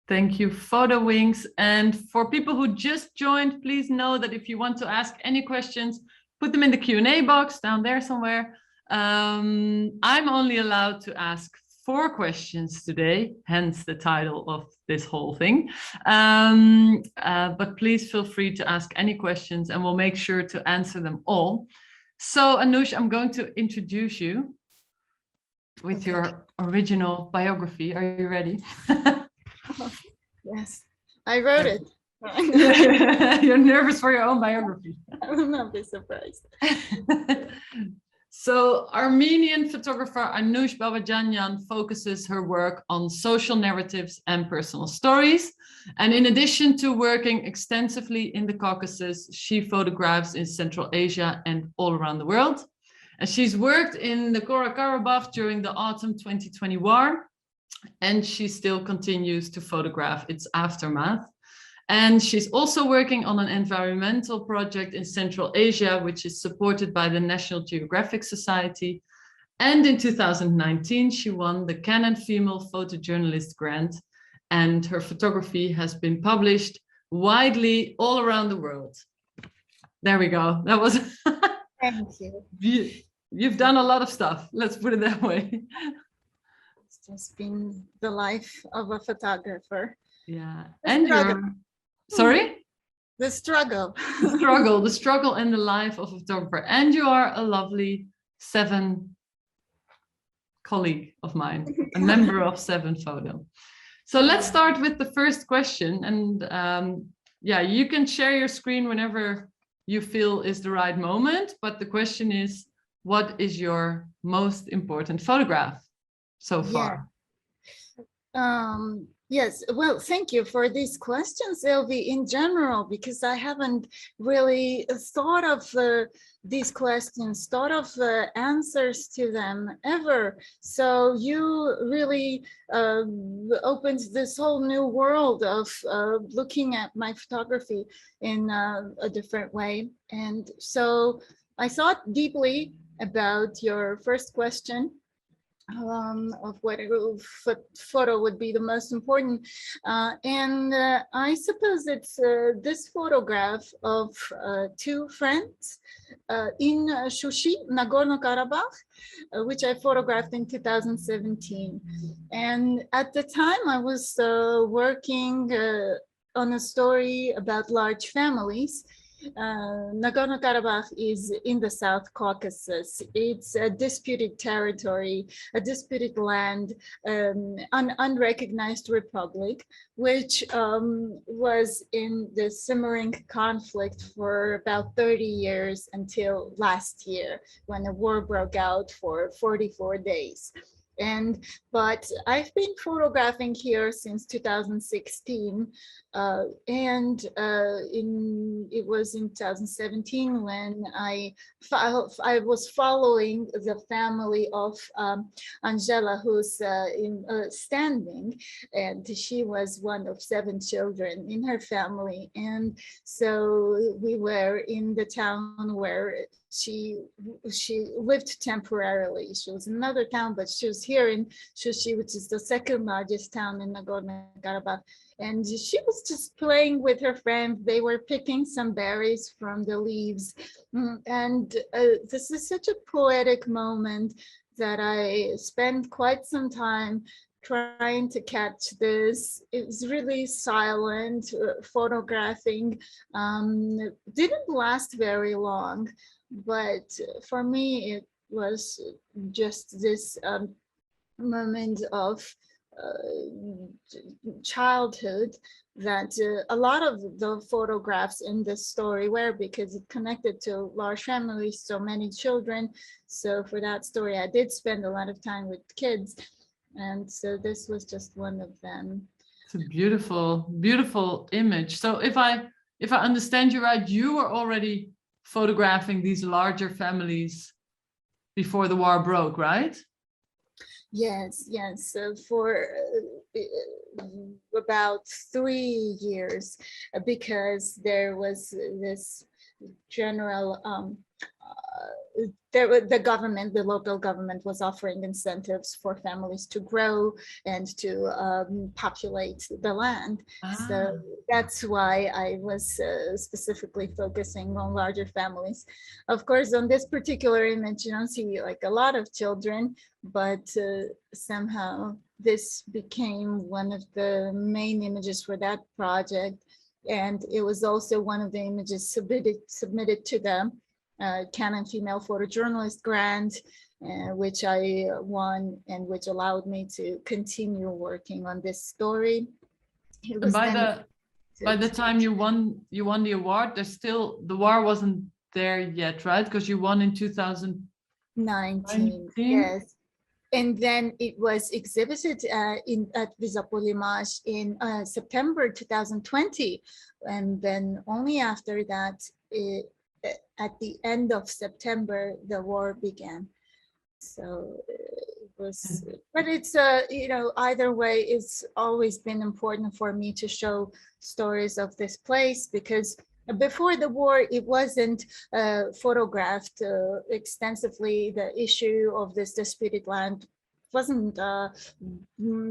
Thank you, Photo Wings. And for people who just joined, please know that if you want to ask any questions, put them in the Q&A box down there somewhere. I'm only allowed to ask 4 questions today, hence the title of this whole thing. But please feel free to ask any questions and we'll make sure to answer them all. So Anush, I'm going to introduce you with your original biography. Are you ready? Yes, I wrote it. You're nervous for your own biography. I will not be surprised. So Armenian photographer Anush Babjanyan focuses her work on social narratives and personal stories. And in addition to working extensively in the Caucasus, she photographs in Central Asia and all around the world. And she's worked in the Karabakh during the autumn 2020 war. And she still continues to photograph its aftermath. And she's also working on an environmental project in Central Asia, which is supported by the National Geographic Society. And in 2019, she won the Canon Female Photojournalist Grant, and her photography has been published widely all around the world. There we go. That was... Thank you. You've done a lot of stuff. Let's put it that way. It's just been the life of a photographer. Yeah. And you're... Sorry? The struggle. The struggle and the life of a photographer. And you are a lovely 7 colleague of mine, a member of 7 Photo. So let's start with the first question. And yeah, you can share your screen whenever you feel is the right moment. But the question is, what is your most important photograph so far? Yeah. Yes, well, thank you for these questions, Ilvy, in general, because I haven't really thought of these questions, thought of answers to them ever. So you really opened this whole new world of looking at my photography in a different way. And so I thought deeply about your first question. Of what photo would be the most important. And I suppose it's this photograph of 2 friends in Shushi, Nagorno-Karabakh, which I photographed in 2017. And at the time I was working on a story about large families. Nagorno-Karabakh is in the South Caucasus. It's a disputed territory, a disputed land, an unrecognized republic, which was in the simmering conflict for about 30 years until last year, when the war broke out for 44 days. But I've been photographing here since 2016, and it was in 2017 when I was following the family of Angela, who's standing, and she was one of 7 children in her family. And so we were in the town where she lived temporarily. She was in another town, but she was here in Shushi, which is the 2nd largest town in Nagorno-Karabakh. And she was just playing with her friends. They were picking some berries from the leaves. And this is such a poetic moment that I spent quite some time trying to catch this. It was really silent, photographing. Didn't last very long, but for me, it was just this moment of childhood that a lot of the photographs in this story were, because it connected to large families, so many children. So for that story, I did spend a lot of time with kids. And so this was just one of them. It's a beautiful, beautiful image. So if I understand you right, you were already photographing these larger families before the war broke, right? Yes, yes. So for about 3 years, because there was this general the government, the local government, was offering incentives for families to grow and to populate the land. So that's why I was specifically focusing on larger families. Of course, on this particular image, you don't see like a lot of children, but somehow this became one of the main images for that project. And it was also one of the images submitted to the Canon Female Photojournalist Grant, which I won, and which allowed me to continue working on this story. It was by the time you won the award, the war wasn't there yet, right? Because you won in 2019. Yes. And then it was exhibited at Visapolimaj in September 2020. And then only after that, at the end of September, the war began. So it was, but it's, either way, it's always been important for me to show stories of this place, because before the war, it wasn't photographed extensively. The issue of this disputed land wasn't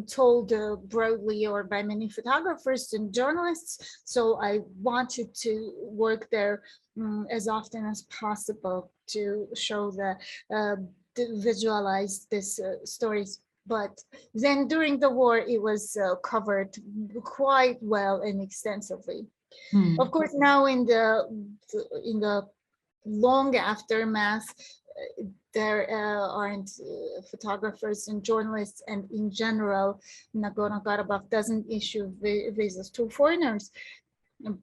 told broadly or by many photographers and journalists. So I wanted to work there as often as possible to show to visualize these stories. But then during the war, it was covered quite well and extensively. Of course, now in the long aftermath, there aren't photographers and journalists, and in general, Nagorno-Karabakh doesn't issue visas to foreigners.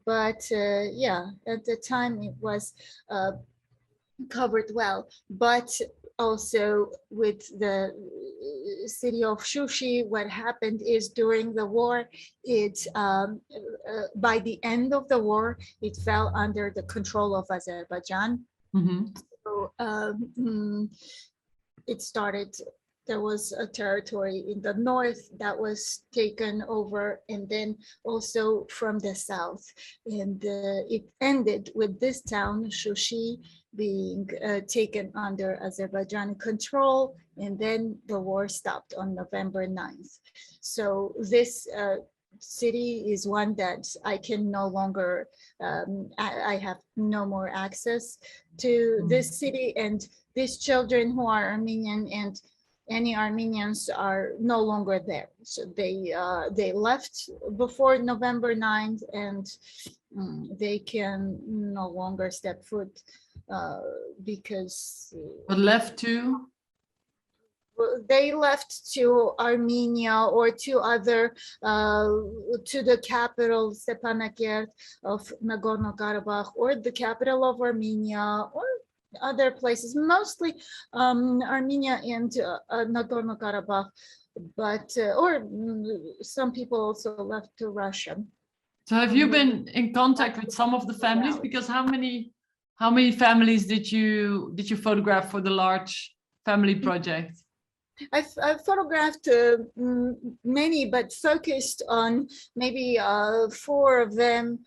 But yeah, at the time it was covered well. But also with the city of Shushi, what happened is during the war, it by the end of the war, it fell under the control of Azerbaijan. So it started, there was a territory in the north that was taken over, and then also from the south. And it ended with this town, Shushi, being taken under Azerbaijani control, and then the war stopped on November 9th. So this city is one that I can no longer, I have no more access to this city, and these children who are Armenian and any Armenians are no longer there. So they left before November 9th, and they can no longer step foot because but left to? They left to Armenia or to other, to the capital Stepanakert of Nagorno-Karabakh, or the capital of Armenia, or other places, mostly Armenia and Nagorno-Karabakh, but or some people also left to Russia. So have you been in contact with some of the families? Because how many families did you photograph for the large family project? I've photographed many, but focused on maybe 4 of them,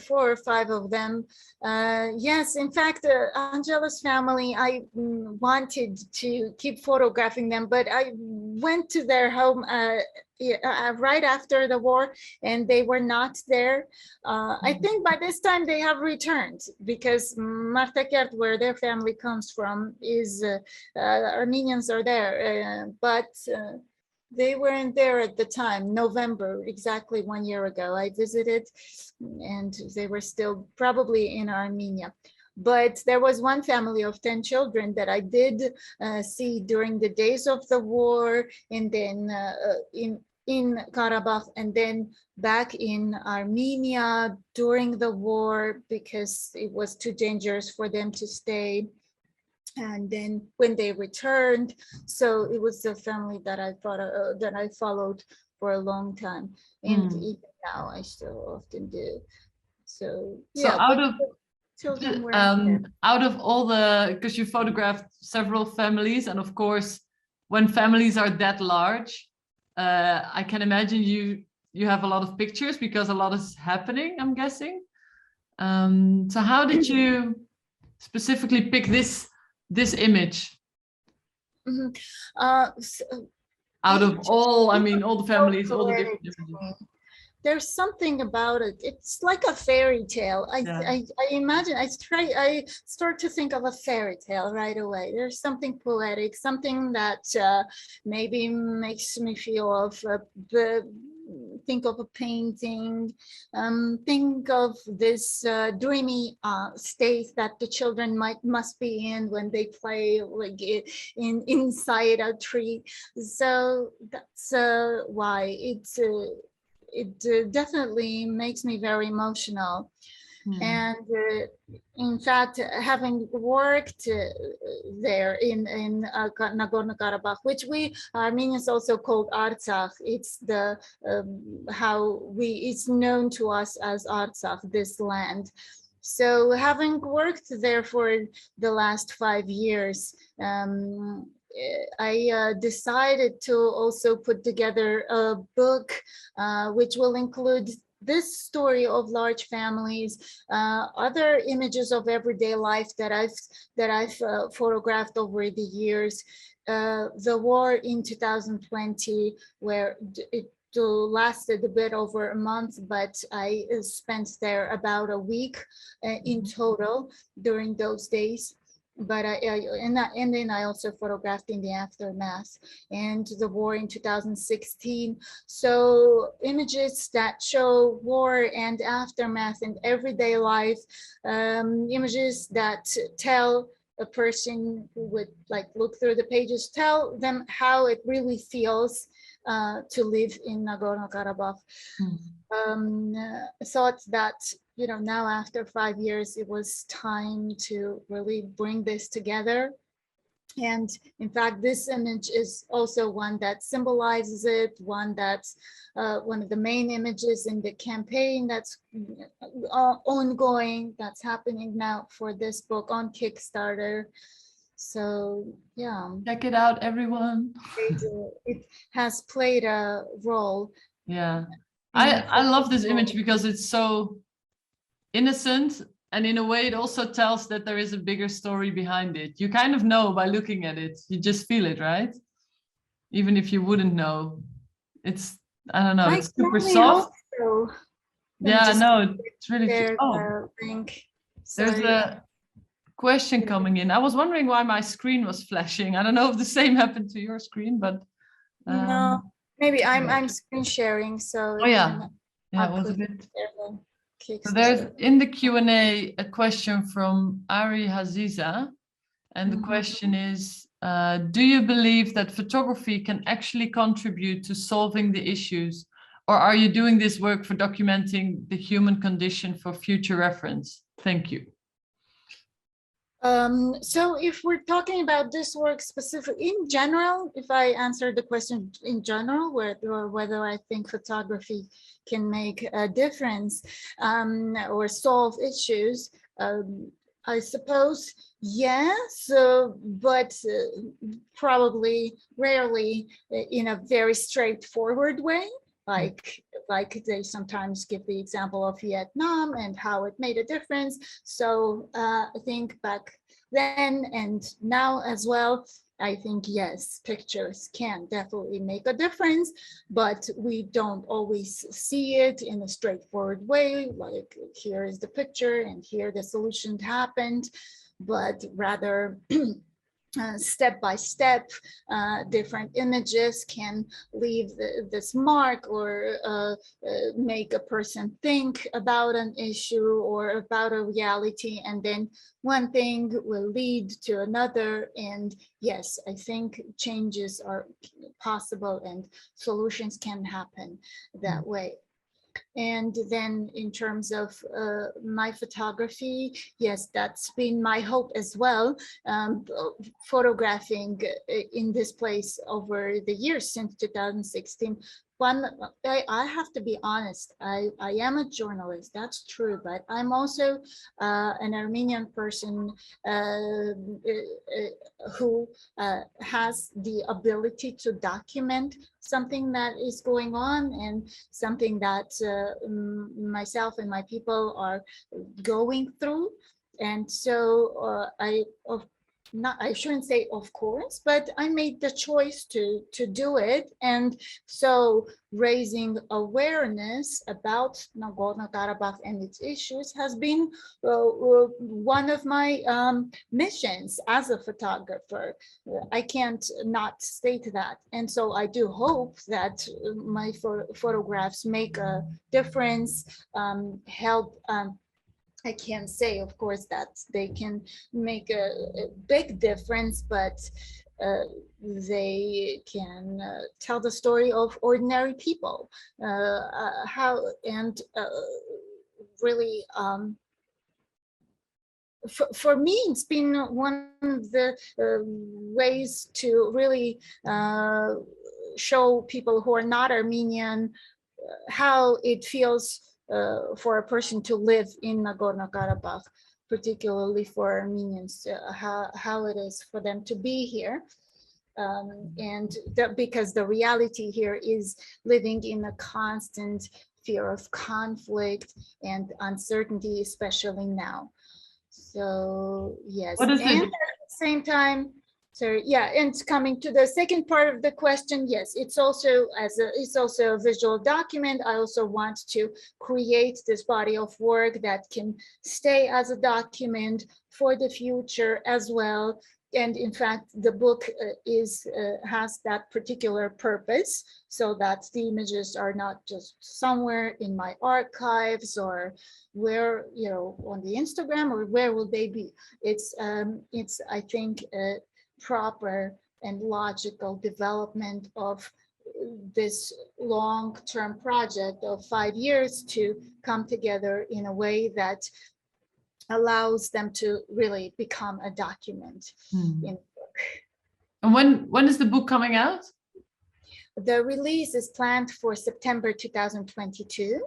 4 or 5 of them. Yes, in fact, Angela's family, I wanted to keep photographing them, but I went to their home right after the war, and they were not there. I think by this time they have returned, because Martakert, where their family comes from, is Armenians are there, but they weren't there at the time. November, exactly 1 year ago, I visited, and they were still probably in Armenia. But there was one family of 10 children that I did see during the days of the war, and then in Karabakh and then back in Armenia during the war because it was too dangerous for them to stay. And then when they returned, so it was the family that I followed for a long time, and even now I still often do. So yeah, out but of children were there. out of all the, because you photographed several families, and of course, when families are that large, I can imagine you have a lot of pictures because a lot is happening, I'm guessing. So how did you specifically pick this image out of all, I mean, all the families, all the different images? There's something about it. It's like a fairy tale. I imagine, I start to think of a fairy tale right away. There's something poetic, something that maybe makes me feel of think of a painting, think of this dreamy state that the children must be in when they play like inside a tree. So that's why it definitely makes me very emotional. And in fact, having worked there in Nagorno-Karabakh, which we Armenians also called Artsakh, it's the it's known to us as Artsakh, this land. So having worked there for the last 5 years, I decided to also put together a book which will include this story of large families, other images of everyday life that I've photographed over the years. The war in 2020, where it lasted a bit over a month, but I spent there about a week in total during those days. But and then I also photographed in the aftermath and the war in 2016. So images that show war and aftermath and everyday life, images that tell a person who would like look through the pages, tell them how it really feels to live in Nagorno-Karabakh. Thought that, you know, now after 5 years, it was time to really bring this together. And in fact, this image is also one that symbolizes it, one that's one of the main images in the campaign that's ongoing, that's happening now for this book on Kickstarter. So yeah, check it out, everyone. It has played a role. Yeah, I love this image because it's so innocent, and in a way it also tells that there is a bigger story behind it. You kind of know by looking at it, you just feel it, right? Even if you wouldn't know. It's, I don't know, it's super soft. So. Yeah, no, it's really there, there's a question coming in. I was wondering why my screen was flashing. I don't know if the same happened to your screen, but no, maybe I'm screen sharing, so oh yeah, it was a bit. So there's in the Q&A a question from Ari Haziza, and the question is, do you believe that photography can actually contribute to solving the issues, or are you doing this work for documenting the human condition for future reference? Thank you. So if we're talking about this work specifically, in general, if I answer the question in general, whether I think photography can make a difference or solve issues, I suppose yes, but probably rarely in a very straightforward way. Like they sometimes give the example of Vietnam and how it made a difference. So I think back then and now as well, I think yes, pictures can definitely make a difference, but we don't always see it in a straightforward way, like here is the picture and here the solution happened, but rather step by step, different images can leave this mark or make a person think about an issue or about a reality, and then one thing will lead to another. And yes, I think changes are possible and solutions can happen that way. And then in terms of my photography, yes, that's been my hope as well, photographing in this place over the years since 2016. I have to be honest, I am a journalist, that's true, but I'm also an Armenian person who has the ability to document something that is going on and something that myself and my people are going through. And so I shouldn't say of course, but I made the choice to do it. And so raising awareness about Nagorno-Karabakh and its issues has been one of my missions as a photographer. I can't not state that. And so I do hope that my photographs make a difference, help. I can't say, of course, that they can make a big difference, but they can tell the story of ordinary people, really, for me, it's been one of the ways to really show people who are not Armenian how it feels for a person to live in Nagorno-Karabakh, particularly for Armenians, how it is for them to be here. Because the reality here is living in a constant fear of conflict and uncertainty, especially now. So yes, and at the same time, so yeah, and coming to the second part of the question, yes, it's also a visual document. I also want to create this body of work that can stay as a document for the future as well. And in fact, the book has that particular purpose, so that the images are not just somewhere in my archives or where, you know, on the Instagram, or where will they be? It's I think proper and logical development of this long-term project of 5 years to come together in a way that allows them to really become a document in the book. And when is the book coming out? The release is planned for September 2022.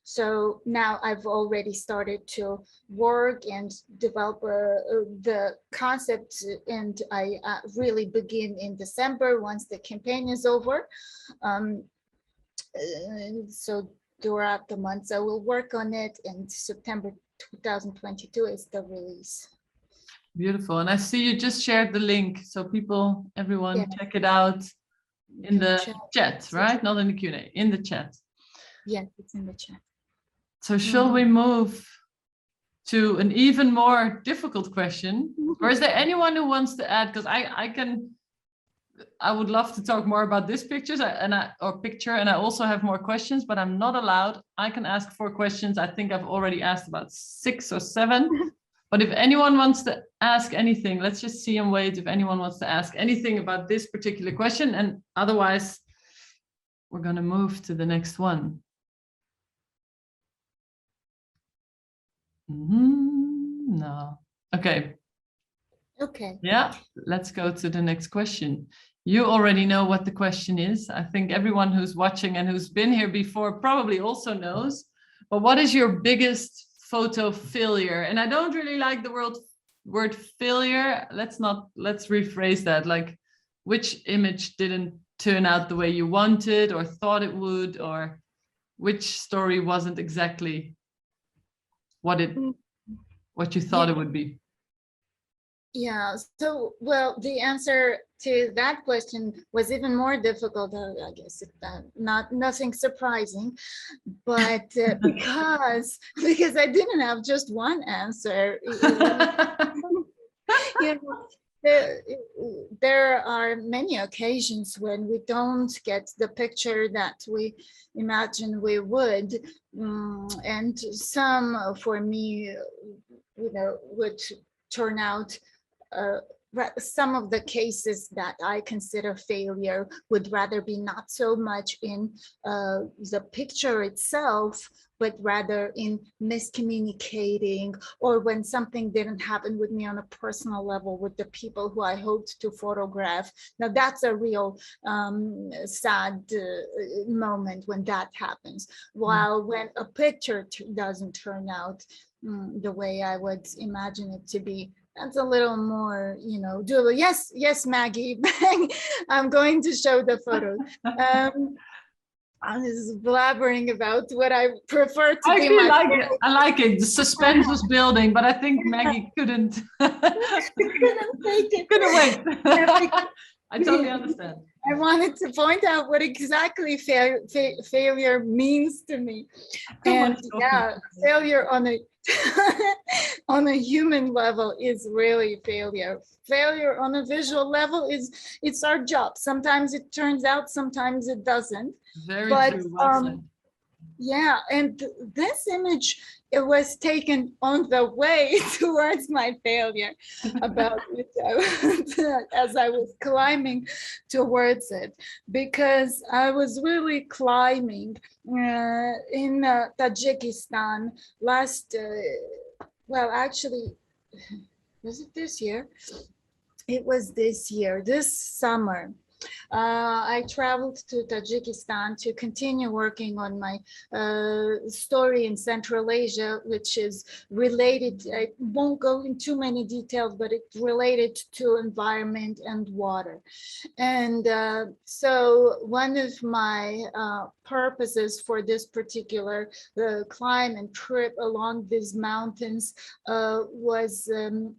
So now I've already started to work and develop the concept, and I really begin in December once the campaign is over. So throughout the months I will work on it, and September 2022 is the release. Beautiful. And I see you just shared the link, so people, everyone, check it out in the chat, right? Not in the Q&A, in the chat. Yes, it's in the chat. So shall we move to an even more difficult question? Or is there anyone who wants to add? Because I would love to talk more about this picture, and I also have more questions, but I'm not allowed. I can ask 4 questions. I think I've already asked about 6 or 7. But if anyone wants to ask anything, let's just see and wait if anyone wants to ask anything about this particular question. And otherwise, we're going to move to the next one. No. Okay. Okay. Yeah, let's go to the next question. You already know what the question is. I think everyone who's watching and who's been here before probably also knows. But what is your biggest photo failure? And I don't really like the word failure. Let's rephrase that. Like, which image didn't turn out the way you wanted or thought it would, or which story wasn't exactly what you thought it would be? Yeah, so, well, the answer to that question was even more difficult, I guess, nothing surprising, but because I didn't have just one answer. You know, there are many occasions when we don't get the picture that we imagine we would. And some, for me, would turn out, some of the cases that I consider failure would rather be not so much in the picture itself, but rather in miscommunicating, or when something didn't happen with me on a personal level with the people who I hoped to photograph. Now that's a real sad moment when that happens. While when a picture doesn't turn out the way I would imagine it to be, that's a little more, doable. Yes, Maggie, I'm going to show the photo. I'm just blabbering about what I prefer to I be. actually like it. I like it. The suspense was building, but I think Maggie couldn't. Couldn't take it. Couldn't wait. I totally understand. I wanted to point out what exactly failure means to me. And yeah, failure on a on a human level is really failure. Failure on a visual level it's our job. Sometimes it turns out, sometimes it doesn't. Very true. Well said. Yeah, and this image, it was taken on the way towards my failure, about which as I was climbing towards it, because I was really climbing in Tajikistan last, well, actually, was it this year? It was this year, this summer. I traveled to Tajikistan to continue working on my story in Central Asia, which is related, I won't go into too many details, but it's related to environment and water. And so one of my purposes for this particular climb and trip along these mountains was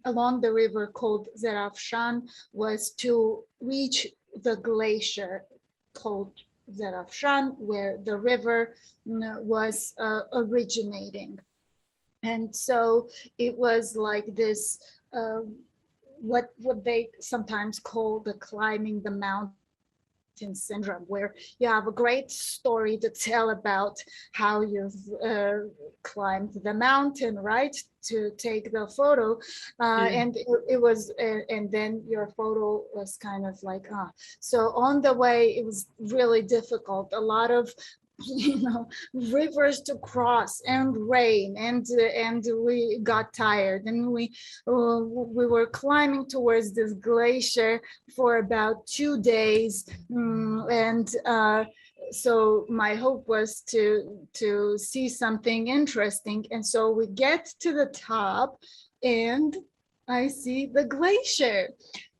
along the river called Zarafshan, was to reach the glacier called Zarafshan, where the river was originating. And so it was like this, what they sometimes call the climbing the mountain syndrome, where you have a great story to tell about how you've climbed the mountain, right, to take the photo, and it was, and then your photo was kind of like, so on the way it was really difficult, a lot of rivers to cross and rain, and we got tired, and we were climbing towards this glacier for about 2 days, and so my hope was to see something interesting. And so we get to the top and I see the glacier,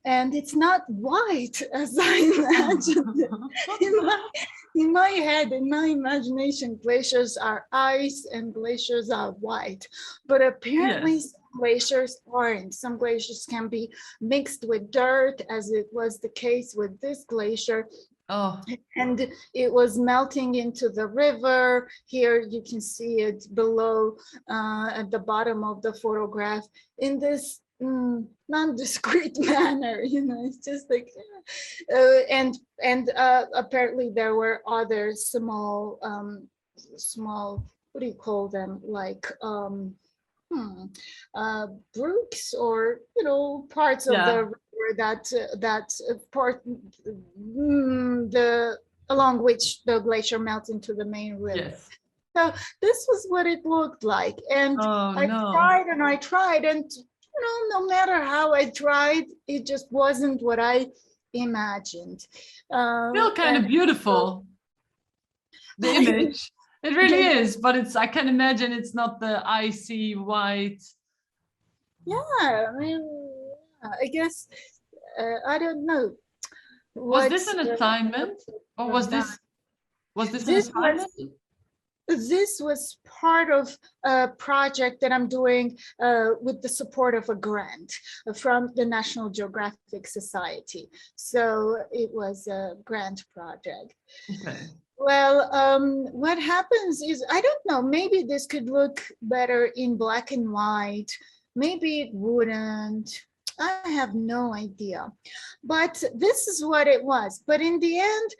and it's not white as I imagined. In my head, in my imagination, glaciers are ice and glaciers are white, but apparently some glaciers aren't. Some glaciers can be mixed with dirt, as it was the case with this glacier. And it was melting into the river. Here you can see it below at the bottom of the photograph in this non-discrete manner, it's just like, and apparently there were other small, what do you call them, like brooks, or parts of the river that part along which the glacier melts into the main river. So this was what it looked like, and I tried, and no matter how I tried, it just wasn't what I imagined. Still kind of beautiful, the image. It really is, but I can imagine it's not the icy white. Yeah, I mean, I guess, I don't know. Was this an assignment, or was this an assignment? This was part of a project that I'm doing with the support of a grant from the National Geographic Society. So it was a grant project. Okay. Well, what happens is, I don't know, maybe this could look better in black and white. Maybe it wouldn't. I have no idea, but this is what it was. But in the end,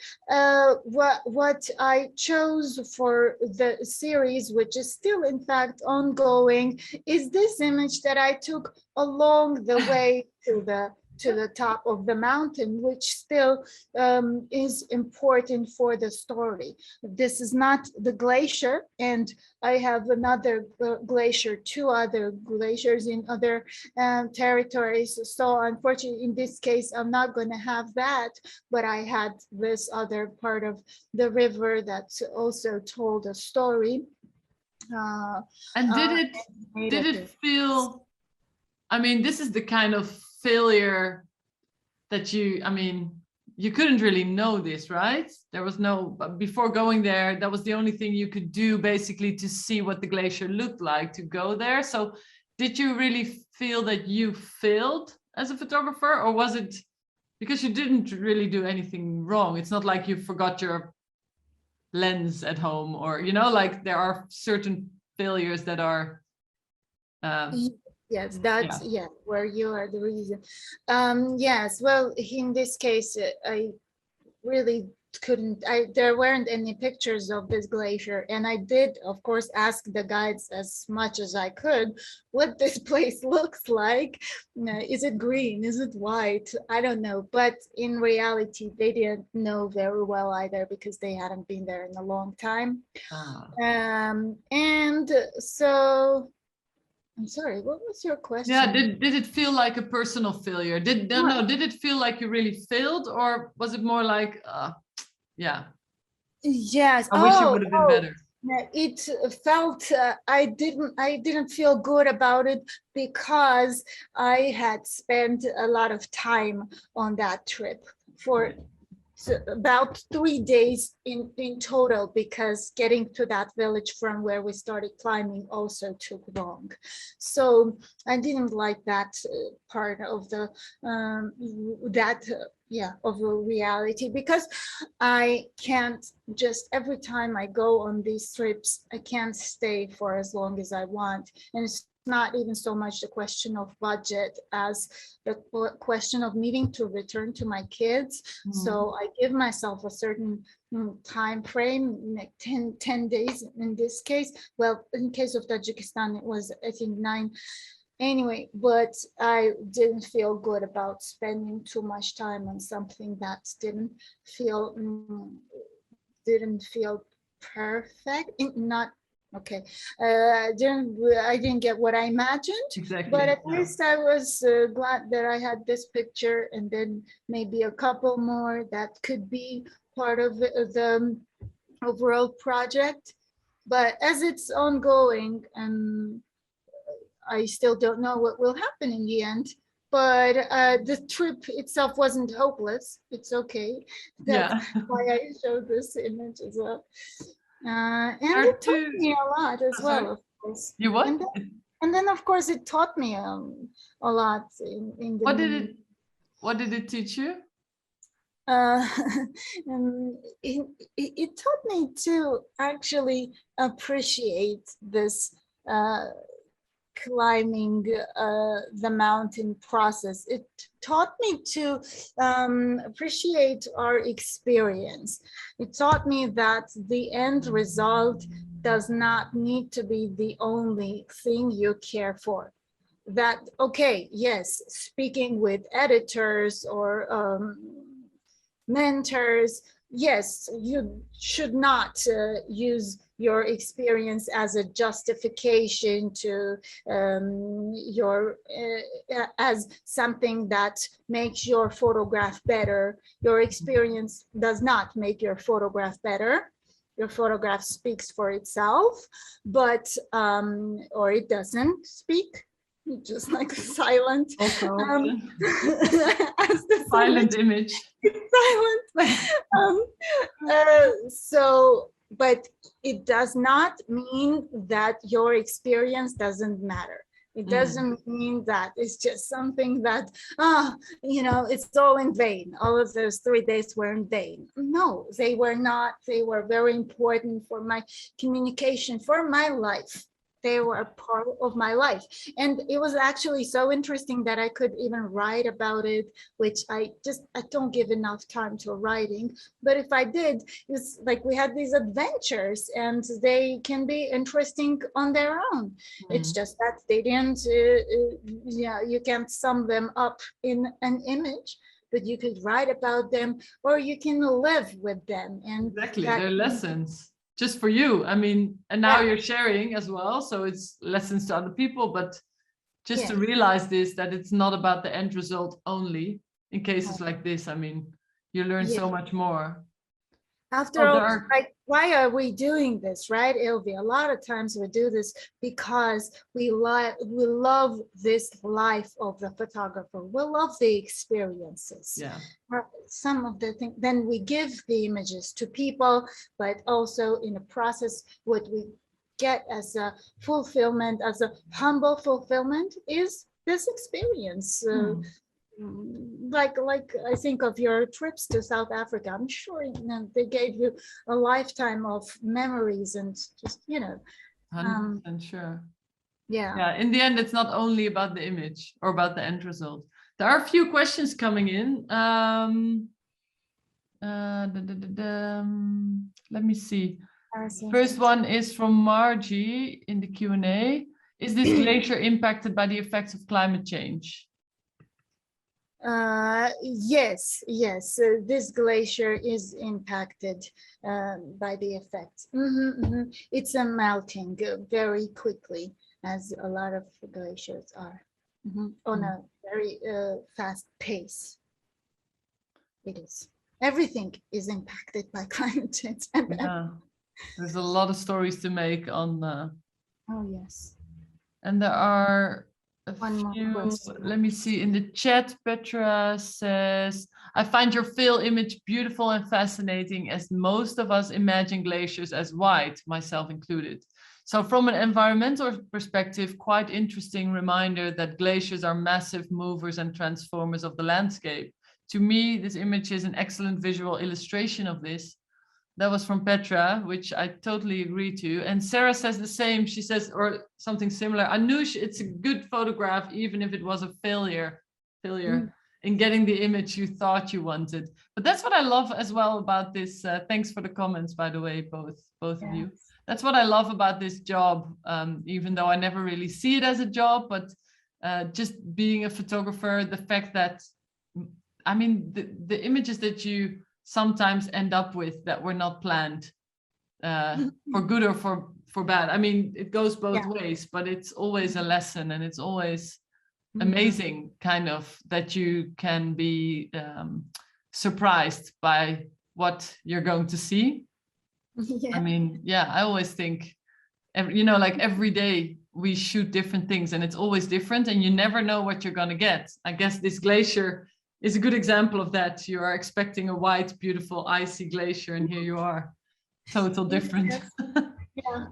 what I chose for the series, which is still in fact ongoing, is this image that I took along the way to the top of the mountain, which still is important for the story. This is not the glacier, and I have another glacier, two other glaciers in other territories. So unfortunately, in this case, I'm not going to have that, but I had this other part of the river that also told a story. And did it feel, I mean, this is the kind of failure that you couldn't really know this, right? There was no, before going there, that was the only thing you could do basically to see what the glacier looked like, to go there. So did you really feel that you failed as a photographer, or was it because you didn't really do anything wrong? It's not like you forgot your lens at home, or, you know, like there are certain failures that are yes, that's where you are the reason. Yes, well, in this case, I really couldn't, there weren't any pictures of this glacier, and I did of course ask the guides as much as I could what this place looks like. Is it green, is it white, I don't know, but in reality they didn't know very well either, because they hadn't been there in a long time. And so I'm sorry, what was your question? Yeah, did it feel like a personal failure? Did it feel like you really failed, or was it more like yeah, yes, I wish it would have been better? It felt I didn't feel good about it, because I had spent a lot of time on that trip for about 3 days in total, because getting to that village from where we started climbing also took long. So I didn't like that part of the of a reality, because I can't just, every time I go on these trips, I can't stay for as long as I want. And it's not even so much the question of budget as the question of needing to return to my kids. So I give myself a certain time frame, like 10 days in this case. Well, in case of Tajikistan, it was, I think, 9. Anyway, but I didn't feel good about spending too much time on something that didn't feel perfect. Not okay. I didn't get what I imagined. Exactly. But at least I was glad that I had this picture, and then maybe a couple more that could be part of the overall project. But as it's ongoing, and I still don't know what will happen in the end. But the trip itself wasn't hopeless. It's okay. That's why I showed this image as well. And it taught me a lot as well, of course. You what? And then of course it taught me a lot in the what did it teach you? It taught me to actually appreciate this climbing the mountain process. It taught me to appreciate our experience. It taught me that the end result does not need to be the only thing you care for. That, okay, yes, speaking with editors or mentors, yes, you should not use your experience as a justification to as something that makes your photograph better. Your experience does not make your photograph better. Your photograph speaks for itself, but or it doesn't speak, just like silent. As the silent image. Silent. So, but it does not mean that your experience doesn't matter. It doesn't mean that it's just something that, it's all in vain. All of those 3 days were in vain. No, they were not. They were very important for my communication, for my life. they were a part of my life. And it was actually so interesting that I could even write about it, which I don't give enough time to writing. But if I did, it's like we had these adventures and they can be interesting on their own. It's just that they didn't, yeah, you can't sum them up in an image, but you could write about them or you can live with them. And exactly, they're lessons just for you. I mean, and now you're sharing as well, so it's lessons to other people, but just to realize this, that it's not about the end result only in cases like this. I mean, you learn so much more. After all, like, why are we doing this, right, Ilvy? A lot of times we do this because we love this life of the photographer. We love the experiences. Yeah. Some of the things, then we give the images to people, but also in the process, what we get as a fulfillment, as a humble fulfillment, is this experience. Like I think of your trips to South Africa. I'm sure they gave you a lifetime of memories and just, 100% sure. Yeah. In the end, it's not only about the image or about the end result. There are a few questions coming in. Let me see. First one is from Margie in the Q&A. Is this glacier impacted by the effects of climate change? Yes. This glacier is impacted by the effects. It's melting very quickly, as a lot of glaciers are, on a very fast pace. It is. Everything is impacted by climate change. Yeah. There's a lot of stories to make on. Oh yes. And there are a One few. more question. Let me see. In the chat, Petra says, "I find your fail image beautiful and fascinating, as most of us imagine glaciers as white, myself included. So from an environmental perspective, quite interesting reminder that glaciers are massive movers and transformers of the landscape. To me, this image is an excellent visual illustration of this." That was from Petra, which I totally agree to. And Sarah says the same. She says, or something similar, "Anush, it's a good photograph, even if it was a failure in getting the image you thought you wanted." But that's what I love as well about this. Thanks for the comments, by the way, both of you. That's what I love about this job, even though I never really see it as a job, but just being a photographer, the fact that, I mean, the images that you sometimes end up with that were not planned, for good or for bad. I mean, it goes both ways, but it's always a lesson, and it's always amazing, kind of, that you can be surprised by what you're going to see. I mean, I always think, like every day we shoot different things and it's always different and you never know what you're going to get. I guess this glacier is a good example of that. You are expecting a white, beautiful, icy glacier, and here you are, total different.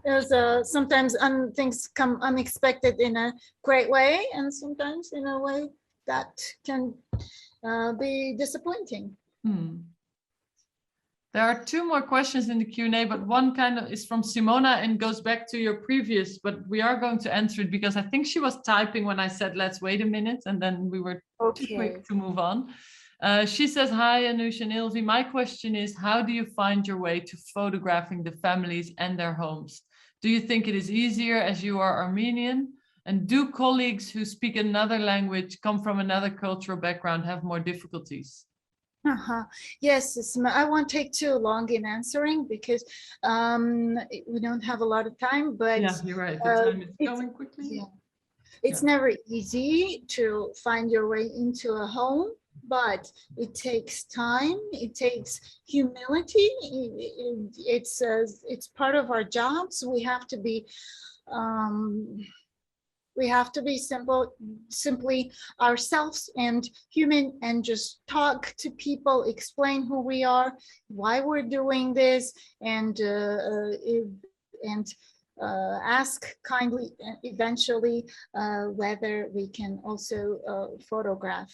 There's sometimes things come unexpected in a great way, and sometimes in a way that can be disappointing. There are two more questions in the Q&A, but one kind of is from Simona and goes back to your previous, but we are going to answer it because I think she was typing when I said, let's wait a minute, and then we were too quick to move on. She says, "Hi, Anush and Ilvy. My question is, how do you find your way to photographing the families and their homes? Do you think it is easier as you are Armenian? And do colleagues who speak another language, come from another cultural background, have more difficulties?" Yes, I won't take too long in answering because we don't have a lot of time, but you're right. The time is going quickly. It's never easy to find your way into a home, but it takes time. It takes humility. It's part of our jobs. We have to be simply ourselves and human, and just talk to people, explain who we are, why we're doing this, and ask kindly eventually whether we can also photograph.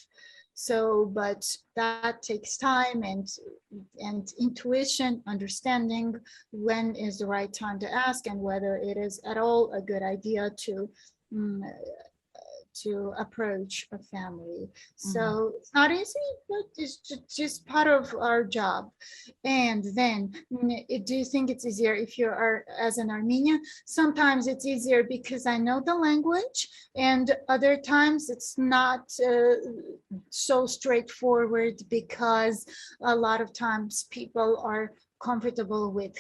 So, but that takes time and intuition, understanding when is the right time to ask and whether it is at all a good idea mm, to approach a family. So it's not easy, but it's just part of our job. And then, do you think it's easier if you are as an Armenian? Sometimes it's easier because I know the language, and other times it's not so straightforward because a lot of times people are comfortable with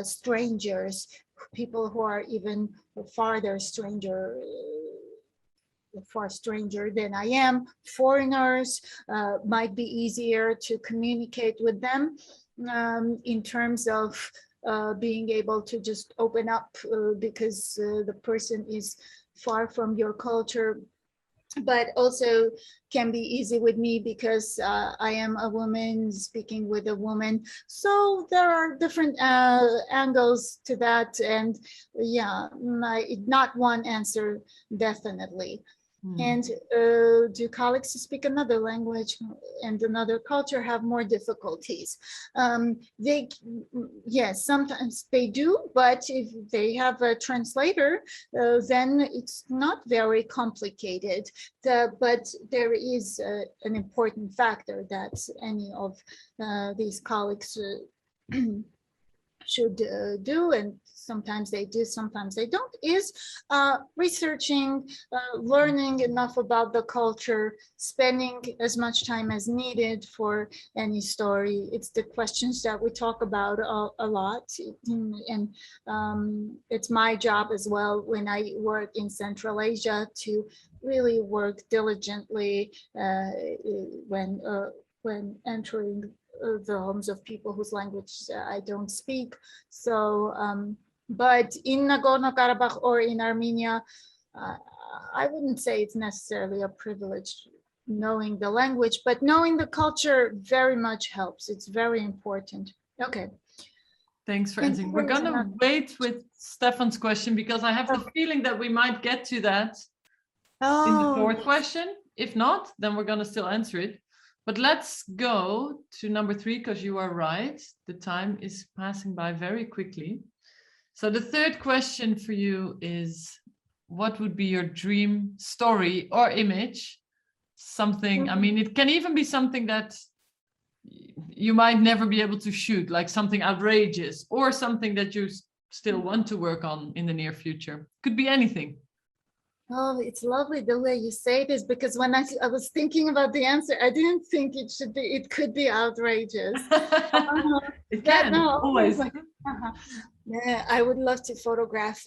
strangers, people who are even farther far stranger than I am. Foreigners might be easier to communicate with them in terms of being able to just open up because the person is far from your culture, but also can be easy with me because I am a woman speaking with a woman. So there are different angles to that. And yeah, not one answer, definitely. And do colleagues who speak another language and another culture have more difficulties? Yes, sometimes they do, but if they have a translator, then it's not very complicated. But there is an important factor that any of these colleagues should do, and sometimes they do, sometimes they don't, is researching, learning enough about the culture, spending as much time as needed for any story. It's the questions that we talk about a lot, and it's my job as well when I work in Central Asia to really work diligently when entering the homes of people whose language I don't speak. So, but in Nagorno-Karabakh or in Armenia, I wouldn't say it's necessarily a privilege knowing the language, but knowing the culture very much helps. It's very important. Okay. Thanks for answering. We're going to wait with Stefan's question because I have the feeling that we might get to that in the fourth question. If not, then we're going to still answer it. But let's go to number 3, because you are right. The time is passing by very quickly. So the third question for you is, what would be your dream story or image? Something, I mean, it can even be something that you might never be able to shoot, like something outrageous or something that you still want to work on in the near future. Could be anything. Oh, it's lovely the way you say this, because when I was thinking about the answer, I didn't think it could be outrageous. It can, always. Yeah, I would love to photograph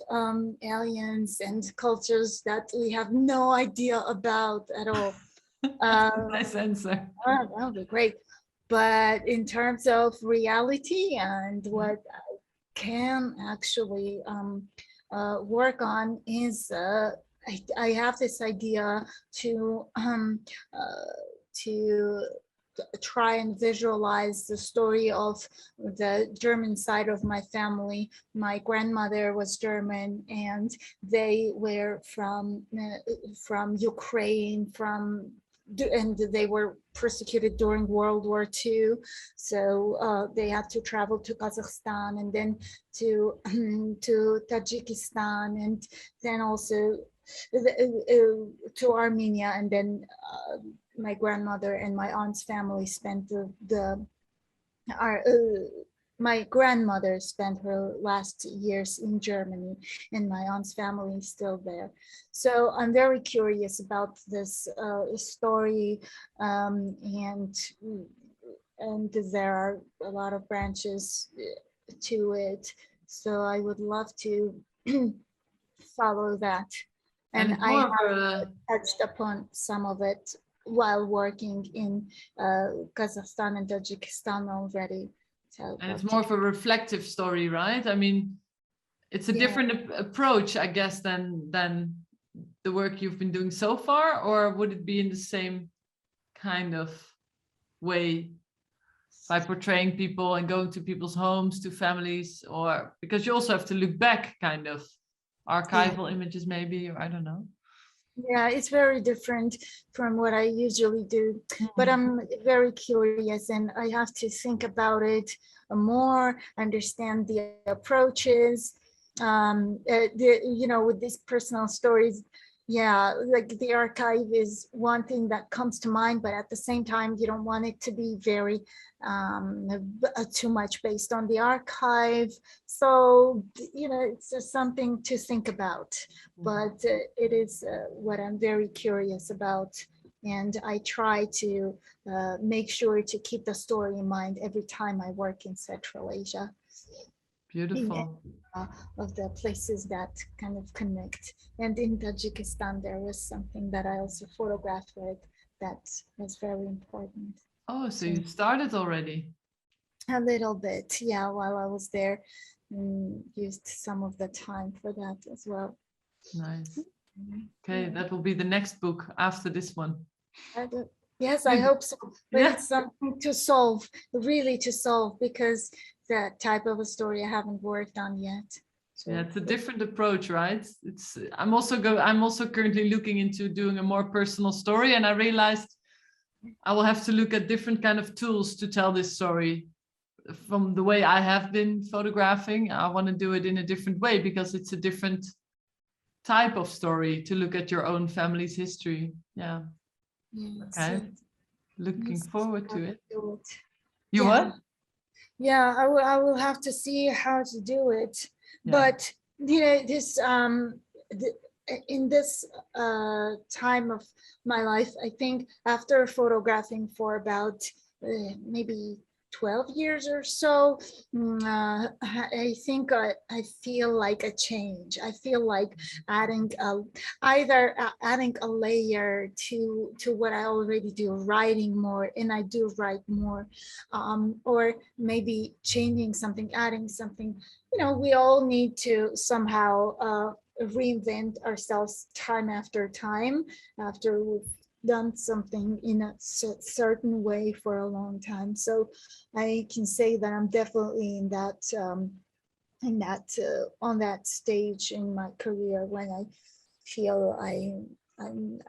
aliens and cultures that we have no idea about at all. Nice answer. That would be great. But in terms of reality and what I can actually work on is I have this idea to try and visualize the story of the German side of my family. My grandmother was German, and they were from Ukraine, and they were persecuted during World War II. So they had to travel to Kazakhstan and then to Tajikistan, and then also to Armenia, and then my grandmother and my aunt's family spent my grandmother spent her last years in Germany, and my aunt's family is still there. So I'm very curious about this story, and there are a lot of branches to it. So I would love to follow that. And I have touched upon some of it while working in Kazakhstan and Tajikistan already. So, and it's more of a reflective story, right? I mean, it's a different approach, I guess, than the work you've been doing so far, or would it be in the same kind of way? by portraying people and going to people's homes, to families, or because you also have to look back, kind of archival images maybe, or I don't know. Yeah, it's very different from what I usually do, but I'm very curious and I have to think about it more, understand the approaches. With these personal stories, yeah, like the archive is one thing that comes to mind, but at the same time, you don't want it to be very too much based on the archive. So, it's just something to think about, but it is what I'm very curious about. And I try to make sure to keep the story in mind every time I work in Central Asia. Beautiful. Of the places that kind of connect. And in Tajikistan, there was something that I also photographed with that was very important. Oh, so you started already? A little bit, yeah, while I was there, used some of the time for that as well. Nice. Okay, that will be the next book after this one. Yes, I hope so. But Yeah. it's something to solve, really to solve, because that type of a story I haven't worked on yet. So, yeah, it's a different approach, right? I'm also currently looking into doing a more personal story, and I realized I will have to look at different kind of tools to tell this story. From the way I have been photographing, I want to do it in a different way because it's a different type of story to look at your own family's history. Yeah. yes, Okay. Looking forward to it. You what? Yeah, I will have to see how to do it. Yeah. But this in this time of my life, I think after photographing for about maybe 12 years or so, I think I feel like a change. I feel like adding either adding a layer to what I already do, writing more, and I do write more, or maybe changing something, adding something. We all need to somehow reinvent ourselves time after time after we've done something in a certain way for a long time. So I can say that I'm definitely in that on that stage in my career when I feel I'm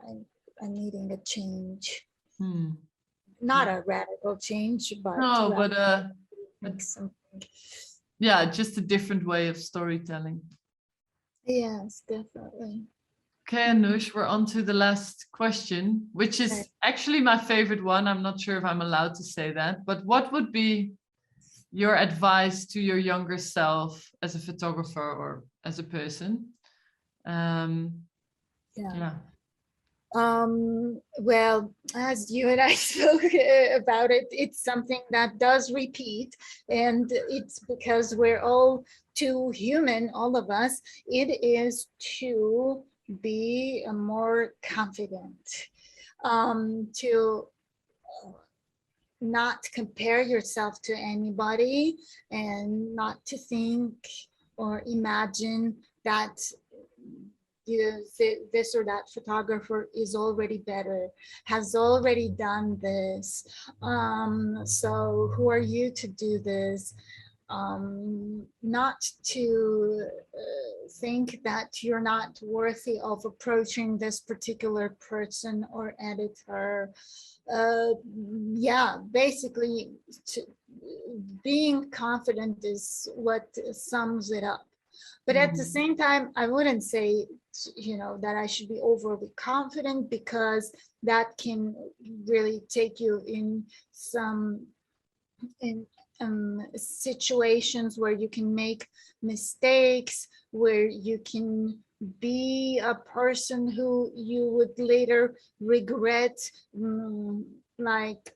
needing a change. Not a radical change, but no, but something. Yeah, just a different way of storytelling. Yes, definitely. Okay, Anush, we're on to the last question, which is actually my favorite one. I'm not sure if I'm allowed to say that, but what would be your advice to your younger self as a photographer or as a person? Well, as you and I spoke about it, it's something that does repeat, and it's because we're all too human, all of us. It is to be more confident, to not compare yourself to anybody, and not to think or imagine that this or that photographer is already better, has already done this. So who are you to do this? Not to think that you're not worthy of approaching this particular person or editor. Basically, being confident is what sums it up. But at the same time, I wouldn't say, that I should be overly confident, because that can really take you in some situations where you can make mistakes, where you can be a person who you would later regret, like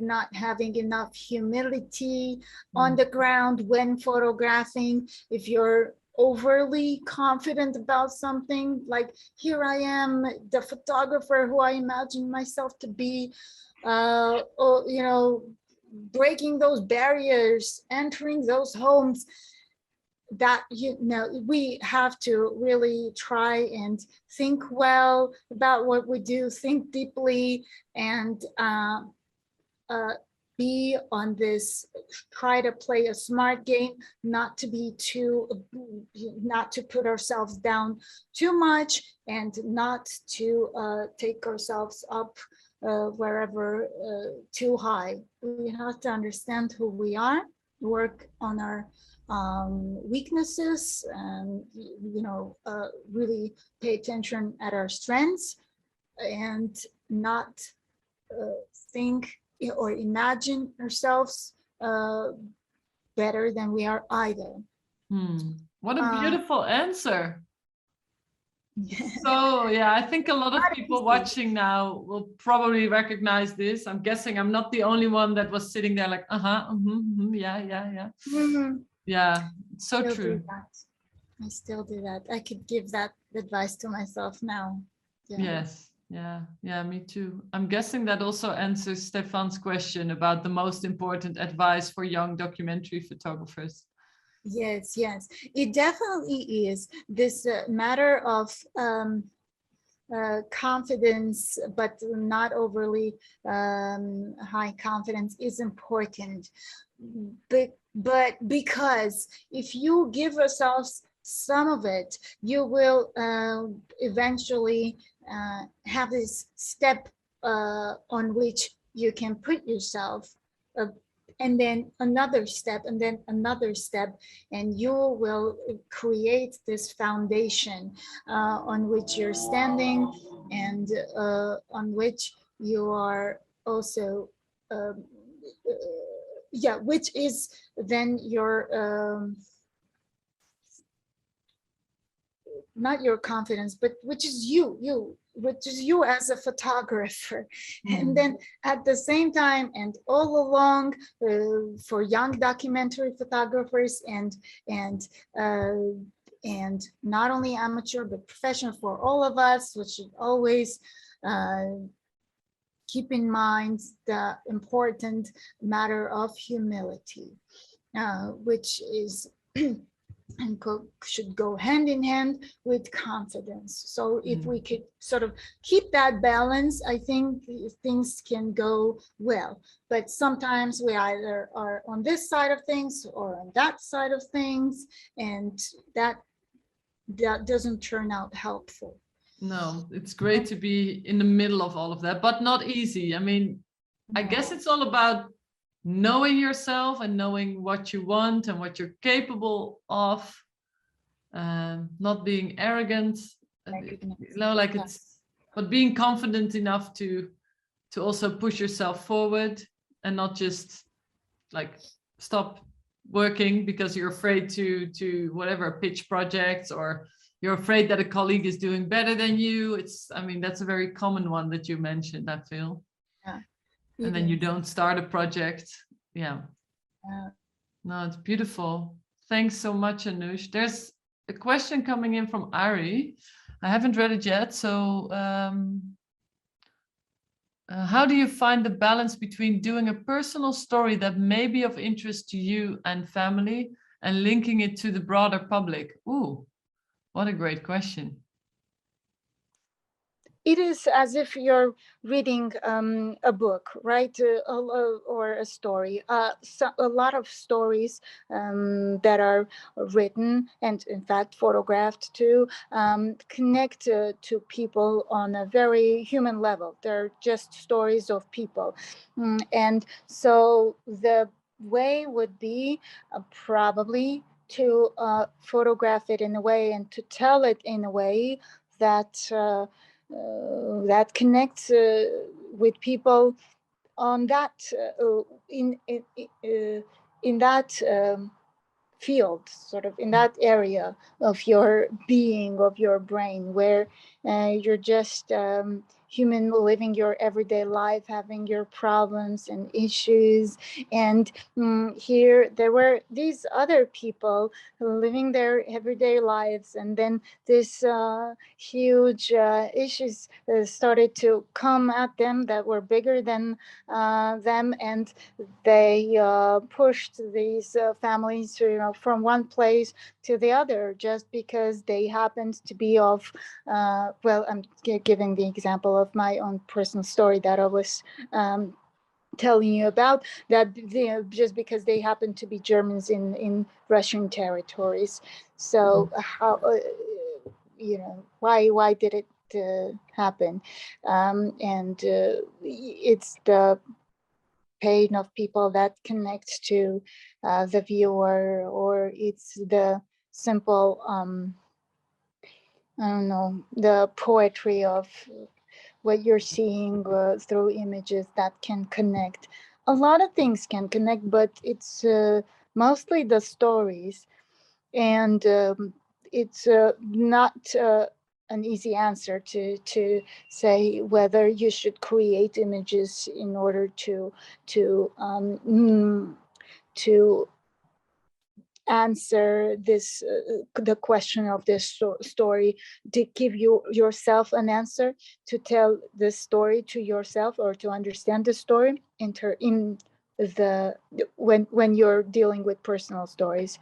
not having enough humility on the ground when photographing. If you're overly confident about something, like here I am, the photographer who I imagine myself to be, breaking those barriers, entering those homes, that we have to really try and think well about what we do, think deeply, and be on this, try to play a smart game, not to be too, not to put ourselves down too much, and not to take ourselves up wherever too high. We have to understand who we are, work on our weaknesses, and really pay attention at our strengths, and not think or imagine ourselves better than we are either. What a beautiful answer. So yeah, I think a lot of people watching now will probably recognize this. I'm guessing I'm not the only one that was sitting there like, yeah. Yeah, it's so true. I still do that. I could give that advice to myself now. Yes, yeah, me too. I'm guessing that also answers Stefan's question about the most important advice for young documentary photographers. Yes, it definitely is. This matter of confidence, but not overly high confidence, is important. But because if you give yourselves some of it, you will eventually have this step on which you can put yourself, and then another step, and then another step, and you will create this foundation on which you're standing, and on which you are also which is then your not your confidence, but which is you as a photographer. And then at the same time, and all along, for young documentary photographers, and not only amateur but professional, for all of us, we should always keep in mind the important matter of humility, which is and should go hand in hand with confidence. So if we could sort of keep that balance, I think things can go well. But sometimes we either are on this side of things or on that side of things, and that doesn't turn out helpful. No, it's great to be in the middle of all of that, but not easy. I mean, I guess it's all about knowing yourself and knowing what you want and what you're capable of, not being arrogant, but being confident enough to also push yourself forward, and not just like stop working because you're afraid to whatever pitch projects, or you're afraid that a colleague is doing better than you. I mean, that's a very common one that you mentioned, I feel. Yeah. And then you don't start a project. Yeah. No, it's beautiful. Thanks so much, Anush. There's a question coming in from Ari. I haven't read it yet. So how do you find the balance between doing a personal story that may be of interest to you and family and linking it to the broader public? Ooh, what a great question. It is as if you're reading a book, right? Or a story. So a lot of stories that are written and in fact photographed too connect to people on a very human level. They're just stories of people. And so the way would be probably to photograph it in a way and to tell it in a way that that connects with people on that in that field, sort of in that area of your being, of your brain, where you're just human living your everyday life, having your problems and issues. And here there were these other people living their everyday lives, and then this huge issues started to come at them that were bigger than them, and they pushed these families to, from one place to the other, just because they happened to be of well, I'm giving the example of my own personal story that I was telling you about, that just because they happen to be Germans in Russian territories. So how, why did it happen? And it's the pain of people that connect to the viewer, or it's the simple, I don't know, the poetry of what you're seeing through images that can connect. A lot of things can connect, but it's mostly the stories. And it's not an easy answer to say whether you should create images in order to answer this the question of this story, to give you yourself an answer, to tell the story to yourself, or to understand the story in the when you're dealing with personal stories,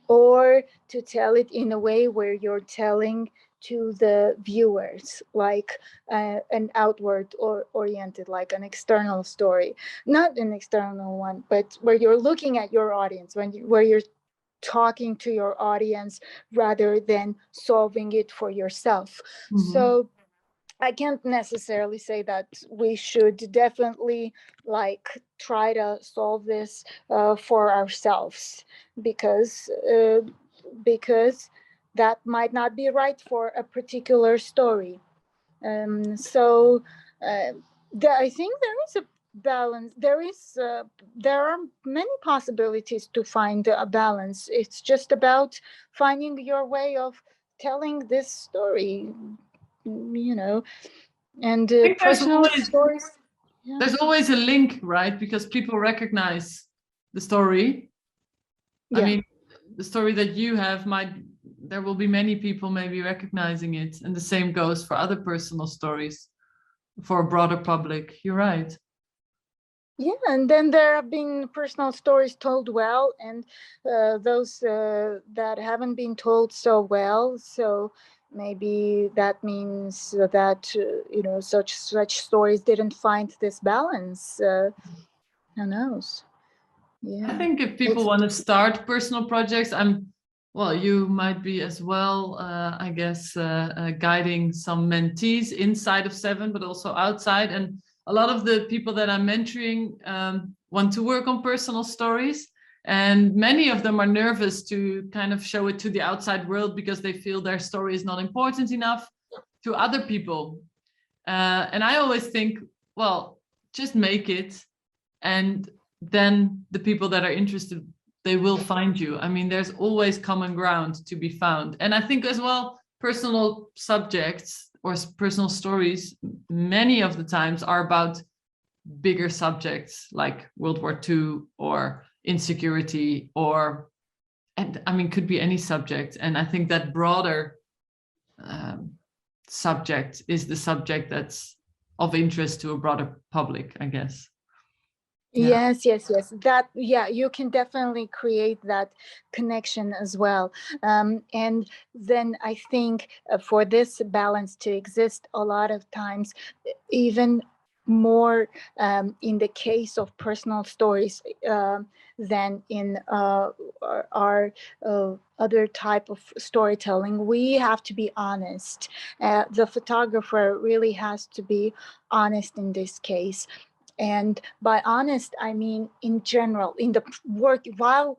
or to tell it in a way where you're telling to the viewers, like an outward or oriented, like an external story, not an external one, but where you're looking at your audience, where you're talking to your audience rather than solving it for yourself. So I can't necessarily say that we should definitely like try to solve this for ourselves, because that might not be right for a particular story. So I think there is a balance. There are many possibilities to find a balance. It's just about finding your way of telling this story, and I think personal stories. Yeah. there's always a link, right? Because people recognize the story. I mean, the story that you have there will be many people maybe recognizing it, and the same goes for other personal stories for a broader public. You're right. Yeah, and then there have been personal stories told well, and those that haven't been told so well. So maybe that means that such stories didn't find this balance. Who knows? Yeah. I think if people want to start personal projects, you might be as well, I guess, guiding some mentees inside of Seven, but also outside. And a lot of the people that I'm mentoring want to work on personal stories. And many of them are nervous to kind of show it to the outside world because they feel their story is not important enough to other people. And I always think, well, just make it, and then the people that are interested, they will find you. I mean, there's always common ground to be found. And I think as well, personal subjects or personal stories, many of the times are about bigger subjects like World War II or insecurity, could be any subject. And I think that broader subject is the subject that's of interest to a broader public, I guess. Yes. That, you can definitely create that connection as well. And then I think for this balance to exist, a lot of times, even more in the case of personal stories than in our other type of storytelling, we have to be honest. The photographer really has to be honest in this case. And by honest, I mean in general, in the work, while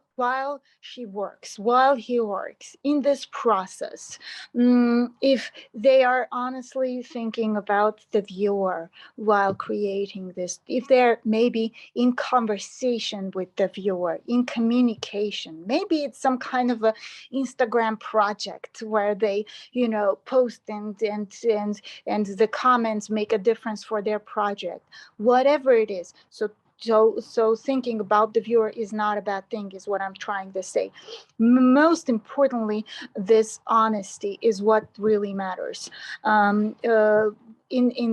she works, while he works, in this process, if they are honestly thinking about the viewer while creating this, if they're maybe in conversation with the viewer, in communication, maybe it's some kind of a Instagram project where they, post and the comments make a difference for their project, whatever it is. So thinking about the viewer is not a bad thing, is what I'm trying to say. Most importantly, this honesty is what really matters in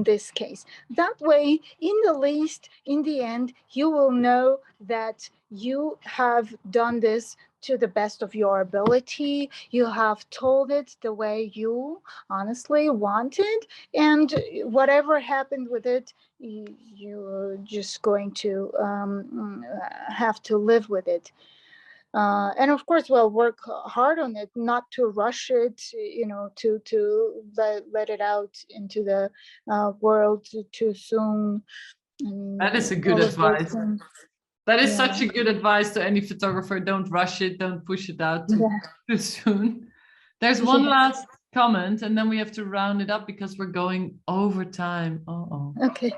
this case. That way, in the end, you will know that you have done this to the best of your ability. You have told it the way you honestly wanted, and whatever happened with it, you're just going to have to live with it. And of course, well, work hard on it, not to rush it, to let it out into the world too soon. That is a good advice. That is such a good advice to any photographer. Don't rush it. Don't push it out too soon. There's one last comment, and then we have to round it up because we're going over time. Okay.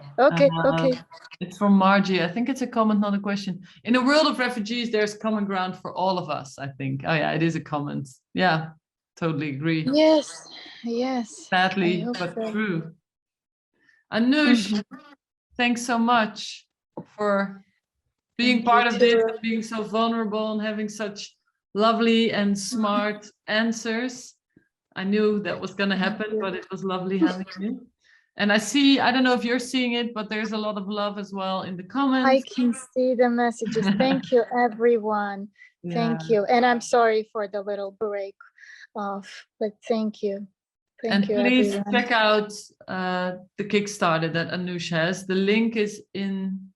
It's from Margie. I think it's a comment, not a question. In a world of refugees, there's common ground for all of us, I think. Oh yeah, it is a comment. Yeah, totally agree. Yes. Sadly, but true. Anush, thanks so much for being part of this, and being so vulnerable and having such lovely and smart answers. I knew that was going to happen, but it was lovely having you. And I don't know if you're seeing it, but there's a lot of love as well in the comments. I can see the messages. Thank you, everyone. Thank you. And I'm sorry for the little break off, but thank you. Thank you, please everyone. check out the Kickstarter that Anush has. The link is in,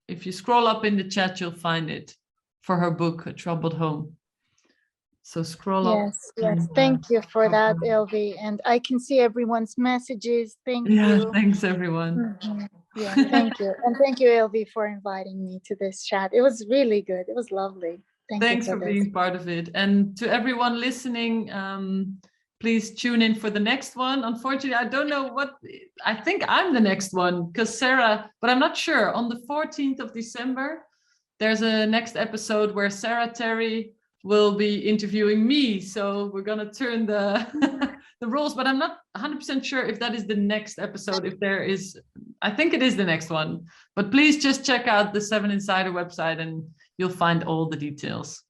if you scroll up in the chat, you'll find it, for her book, A Troubled Home. So scroll up. Yes. Thank you for that, Ilvy. And I can see everyone's messages. Thank you. Thanks, everyone. Yeah, thank you. And thank you, Ilvy, for inviting me to this chat. It was really good. It was lovely. Thanks for being part of it. And to everyone listening, please tune in for the next one. Unfortunately, I don't know I think I'm the next one, because Sarah, but I'm not sure. On the 14th of December, there's a next episode where Sarah Terry will be interviewing me. So we're going to turn the roles, but I'm not 100% sure if that is the next episode. If there is, I think it is the next one, but please just check out the 7 Insider website and you'll find all the details.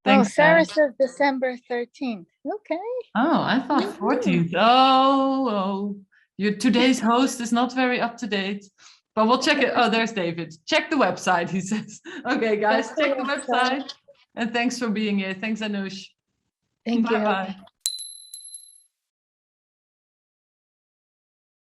Thanks, Sarah says December 13th. Okay. Oh, I thought 14th. Oh, today's host is not very up to date, but we'll check it. Oh, there's David. Check the website, he says. Okay, guys, check the website. And thanks for being here. Thanks, Anush. Thank you. Bye-bye.